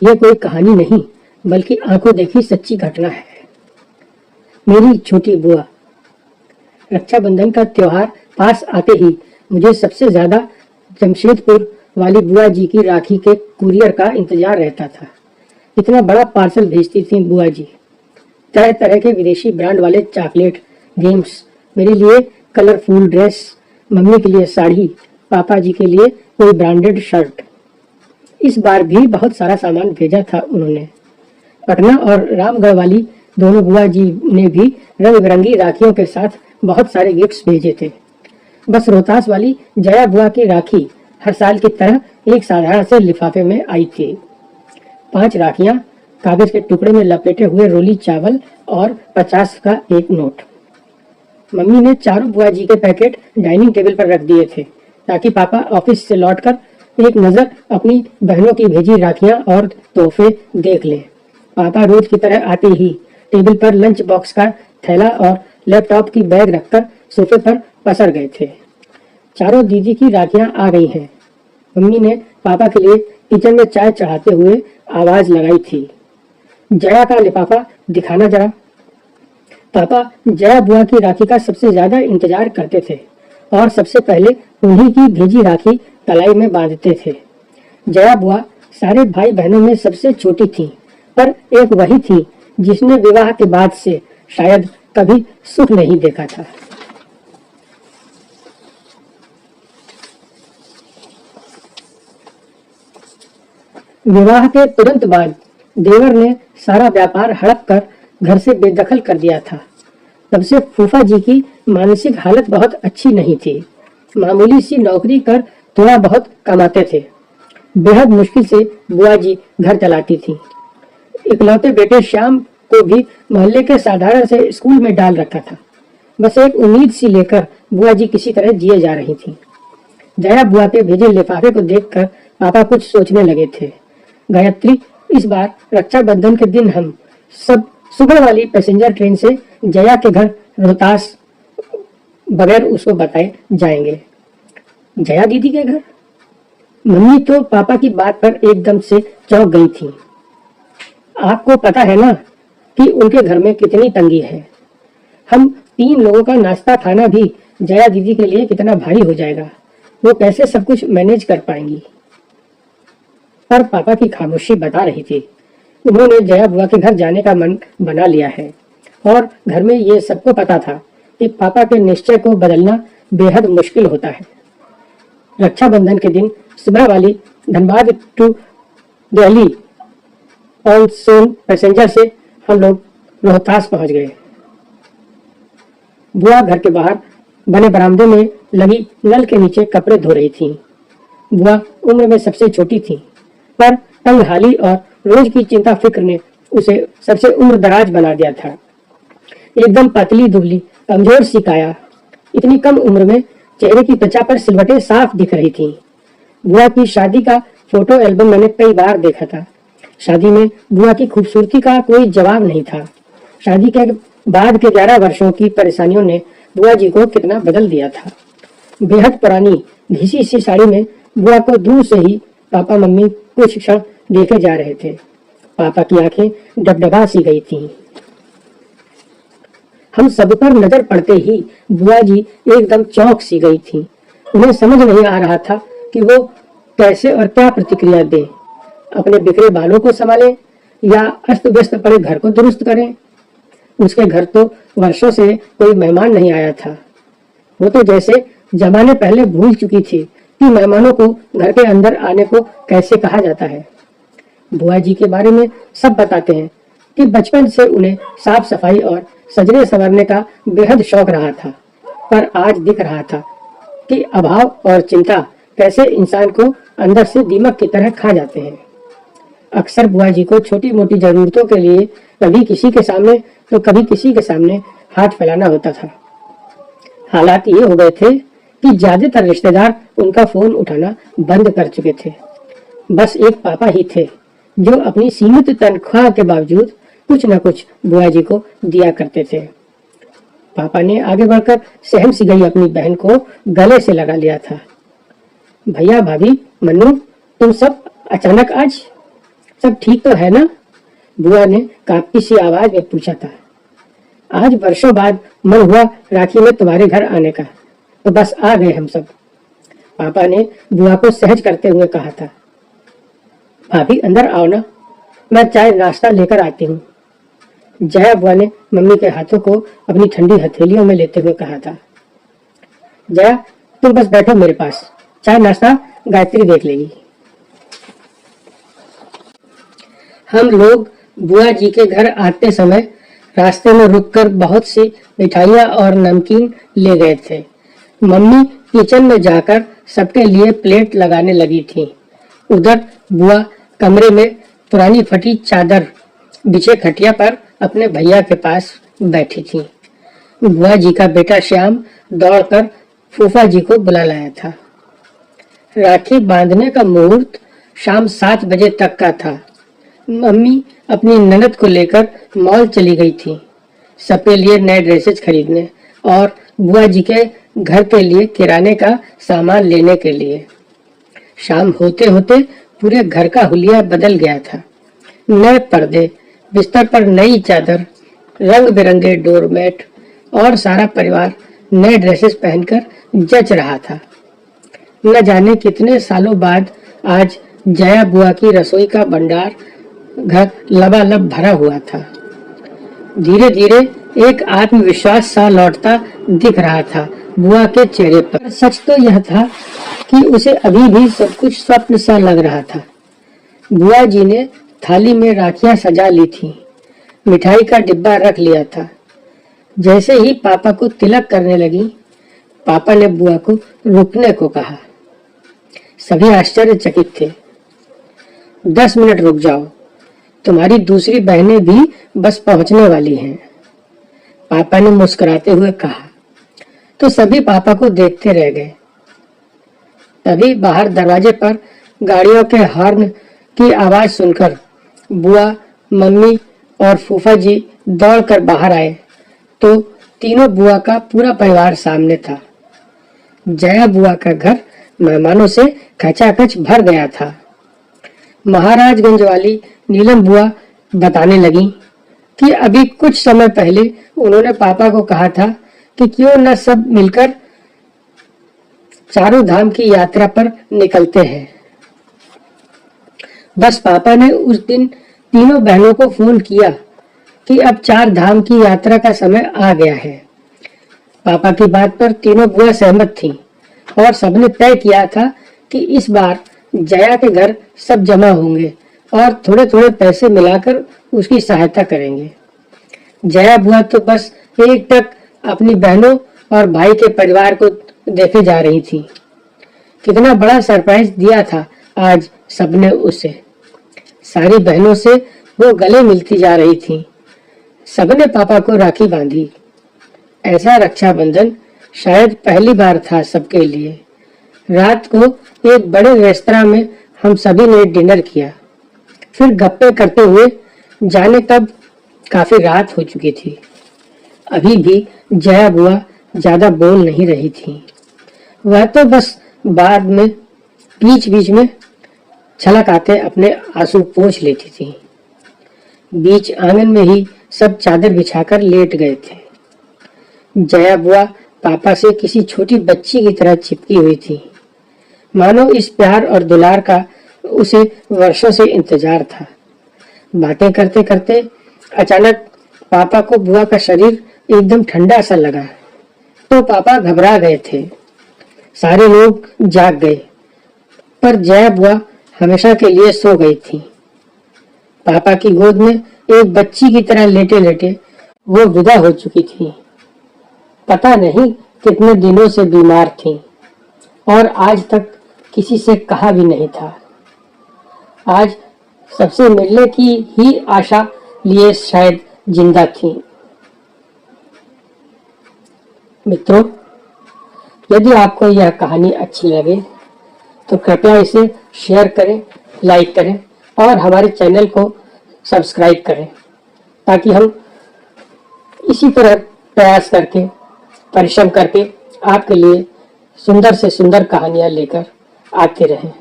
यह कोई कहानी नहीं बल्कि आंखों देखी सच्ची घटना है। मेरी छोटी बुआ। रक्षाबंधन का त्योहार पास आते ही मुझे सबसे ज्यादा जमशेदपुर वाली बुआ जी की राखी के कुरियर का इंतजार रहता था। इतना बड़ा पार्सल भेजती थी बुआ जी। तरह तरह के विदेशी ब्रांड वाले चॉकलेट, गेम्स, मेरे लिए कलरफुल ड्रेस, मम्मी के लिए साड़ी, पापा जी के लिए कोई ब्रांडेड शर्ट। इस बार भी बहुत सारा सामान भेजा था उन्होंने। पटना और रामगढ़ वाली दोनों बुआ जी ने भी रंग बिरंगी राखियों के साथ बहुत सारे गिफ्ट्स भेजे थे। बस रोहतास वाली जया बुआ की राखी हर साल की तरह एक साधारण से लिफाफे में आई थी। 5 राखियां, कागज के टुकड़े में लपेटे हुए रोली चावल और 50 का एक नोट। मम्मी ने चारों बुआ जी के पैकेट डाइनिंग टेबल पर रख दिए थे ताकि पापा ऑफिस से लौटकर एक नजर अपनी बहनों की भेजी राखियां और तोहफे देख लें। पापा रोज की तरह आते ही टेबल पर लंच बॉक्स का थैला और लैपटॉप की बैग रखकर सोफे पर पसर गए थे। चारों दीदी की राखियां आ गई हैं। मम्मी ने पापा के लिए किचन में चाय चढ़ाते हुए आवाज लगाई थी, जया का लिफाफा दिखाना जरा। पापा जया बुआ की राखी का सबसे ज्यादा इंतजार करते थे और सबसे पहले उन्हीं की भेजी राखी कलाई में बांधते थे। जया बुआ सारे भाई बहनों में सबसे छोटी थी, पर एक वही थी जिसने विवाह के बाद से शायद कभी सुख नहीं देखा था। विवाह के तुरंत बाद देवर ने सारा व्यापार हड़प कर घर से बेदखल कर दिया था। तब से फूफा जी की मानसिक हालत बहुत अच्छी नहीं थी। मामूली सी नौकरी कर थोड़ा बहुत कमाते थे। बेहद मुश्किल से बुआ जी घर चलाती थी। इकलौते बेटे श्याम को भी मोहल्ले के साधारण से स्कूल में डाल रखा था। बस एक उम्मीद सी लेकर बुआ जी किसी तरह जिए जा रही थी। जया बुआ के भेजे लिफाफे को देखकर पापा कुछ सोचने लगे थे। गायत्री, इस बार रक्षाबंधन के दिन हम सब सुबह वाली पैसेंजर ट्रेन से जया के घर रोहतास बगैर उसको बताए जाएंगे। जया दीदी के घर? मम्मी तो पापा की बात पर एकदम से चौंक गई थी। आपको पता है ना कि उनके घर में कितनी तंगी है। हम 3 लोगों का नाश्ता खाना भी जया दीदी के लिए कितना भारी हो जाएगा। वो कैसे सब कुछ मैनेज कर पाएंगी? पर पापा की खामोशी बता रही थी। उन्होंने जया बुआ के घर जाने का मन बना लिया है और घर में ये सबको पता था कि पापा के निश्चय को बदलना बेहद मुश्किल होता है। रक्षाबंधन के दिन सुबह वाली धनबाद टू दिल्ली ऑन सोन पैसेंजर से हम लोग रोहतास पहुंच गए। बुआ घर के बाहर बने बरामदे में लगी नल के नीचे कपड़े धो रही थी। बुआ उम्र में सबसे छोटी थी, पर तंगहाली और रोज की चिंता फिक्र ने उसे सबसे उम्र दराज बना दिया था। एकदम पतली दुबली कमजोर सी काया। इतनी कम उम्र में चेहरे की त्वचा पर सिलवटें साफ दिख रही थी। बुआ की शादी का फोटो एल्बम मैंने कई बार देखा था। शादी में बुआ की खूबसूरती का कोई जवाब नहीं था। शादी के बाद के 11 वर्षों की परेशानियों ने बुआ जी को कितना बदल दिया था। बेहद पुरानी घिसी सी साड़ी में बुआ को दूर से ही पापा मम्मी कुछ क्षण देखे जा रहे थे। पापा की आंखें डबडबा सी गई थीं। हम सब पर नजर पड़ते ही बुआ जी एकदम चौंक सी गई थीं। उन्हें समझ नहीं आ रहा था कि वो कैसे और क्या प्रतिक्रिया दें। अपने बिखरे बालों को संभाले या अस्त व्यस्त पड़े घर को दुरुस्त करें। उसके घर तो वर्षों से कोई मेहमान नहीं आया था। वो तो जैसे जमाने पहले भूल चुकी थी कि मेहमानों को घर के अंदर आने को कैसे कहा जाता है। बुआ जी के बारे में सब बताते हैं कि बचपन से उन्हें साफ सफाई और सजने संवरने का बेहद शौक रहा था, पर आज दिख रहा था कि अभाव और चिंता कैसे इंसान को अंदर से दीमक की तरह खा जाते हैं। अक्सर बुआ जी को छोटी मोटी जरूरतों के लिए कभी किसी के सामने तो कभी किसी के सामने हाथ फैलाना होता था। हालात ये हो गए थे कि ज्यादातर रिश्तेदार उनका फोन उठाना बंद कर चुके थे। बस एक पापा ही थे जो अपनी सीमित तनख्वाह के बावजूद कुछ न कुछ बुआ जी को दिया करते थे। पापा ने आगे बढ़कर सहम सी गई अपनी बहन को गले से लगा लिया था। भैया भाभी, मन्नू, तुम सब अचानक आज? सब ठीक तो है ना? बुआ ने कांपती सी आवाज में पूछा था। आज वर्षों बाद मन हुआ राखी में तुम्हारे घर आने का, तो बस आ गए हम सब, पापा ने बुआ को सहज करते हुए कहा था। भाभी अंदर आओ ना, मैं चाय नाश्ता लेकर आती हूँ, जया बुआ ने मम्मी के हाथों को अपनी ठंडी हथेलियों में लेते हुए कहा था। जया तुम बस बैठो मेरे पास, चाय नाश्ता गायत्री देख लेगी। हम लोग बुआ जी के घर आते समय रास्ते में रुककर बहुत सी मिठाइयाँ और नमकीन ले गए थे। मम्मी किचन में जाकर सबके लिए प्लेट लगाने लगी थी। उधर बुआ कमरे में पुरानी फटी चादर बिछे खटिया पर अपने भैया के पास बैठी थी। बुआ जी का बेटा श्याम दौड़कर फूफा जी को बुला लाया था। राखी बांधने का मुहूर्त शाम 7 बजे तक का था। मम्मी अपनी ननद को लेकर मॉल चली गई थी, सबके लिए नए ड्रेसेस खरीदने और बुआ जी के घर के लिए किराने का सामान लेने के लिए। शाम होते होते पूरे घर का हुलिया बदल गया था। नए पर्दे, बिस्तर पर नई चादर, रंग बिरंगे डोरमेट और सारा परिवार नए ड्रेसेस पहनकर जच रहा था। न जाने कितने सालों बाद आज जया बुआ की रसोई का भंडार घर लबालब भरा हुआ था। धीरे धीरे एक आत्मविश्वास सा लौटता दिख रहा था बुआ के चेहरे पर। सच तो यह था कि उसे अभी भी सब कुछ स्वप्न सा लग रहा था। बुआ जी ने थाली में राखियां सजा ली थी, मिठाई का डिब्बा रख लिया था। जैसे ही पापा को तिलक करने लगी, पापा ने बुआ को रुकने को कहा। सभी आश्चर्यचकित थे। 10 मिनट रुक जाओ, तुम्हारी दूसरी बहनें भी बस पहुंचने वाली हैं, पापा ने मुस्कुराते हुए कहा। तो सभी पापा को देखते रह गए। तभी बाहर दरवाजे पर गाड़ियों के हॉर्न की आवाज सुनकर बुआ, मम्मी और फूफा जी दौड़कर बाहर आए तो तीनों बुआ का पूरा परिवार सामने था। जया बुआ का घर मेहमानों से खचाखच भर गया था। महाराजगंज वाली नीलम बुआ बताने लगी कि अभी कुछ समय पहले उन्होंने पापा को कहा था कि क्यों न सब मिलकर चारों धाम की यात्रा पर निकलते हैं। बस पापा ने उस दिन तीनों बहनों को फोन किया कि अब 4 धाम की यात्रा का समय आ गया है। पापा की बात पर तीनों बुआ सहमत थीं और सबने तय किया था कि इस बार जया के घर सब जमा होंगे और थोड़े थोड़े पैसे मिलाकर उसकी सहायता करेंगे। जया बुआ तो बस एक टक अपनी बहनों और भाई के परिवार को देखे जा रही थी। कितना बड़ा सरप्राइज दिया था आज सबने उसे। सारी बहनों से वो गले मिलती जा रही थी। सबने पापा को राखी बांधी। ऐसा रक्षाबंधन शायद पहली बार था सबके लिए। रात को एक बड़े रेस्तरां में हम सभी ने डिनर किया, फिर गप्पे करते हुए जाने तब काफी रात हो चुकी थी। अभी भी जया बुआ ज्यादा बोल नहीं रही थी। वह तो बस बाद में बीच बीच में छलक आते अपने आंसू पोंछ लेती थी। बीच आंगन में ही सब चादर बिछाकर लेट गए थे। जया बुआ पापा से किसी छोटी बच्ची की तरह चिपकी हुई थी, मानो इस प्यार और दुलार का उसे वर्षों से इंतजार था। बातें करते करते अचानक पापा को बुआ का शरीर एकदम ठंडा सा लगा तो पापा घबरा गए थे। सारे लोग जाग गए, पर जया बुआ हमेशा के लिए सो गई थी। पापा की गोद में एक बच्ची की तरह लेटे लेटे वो विदा हो चुकी थी। पता नहीं कितने दिनों से बीमार थी और आज तक किसी से कहा भी नहीं था। आज सबसे मिलने की ही आशा लिए शायद जिंदा थी। मित्रों, यदि आपको यह कहानी अच्छी लगे तो कृपया इसे शेयर करें, लाइक करें और हमारे चैनल को सब्सक्राइब करें, ताकि हम इसी तरह प्रयास करके, परिश्रम करके आपके लिए सुंदर से सुंदर कहानियां लेकर आते रहें।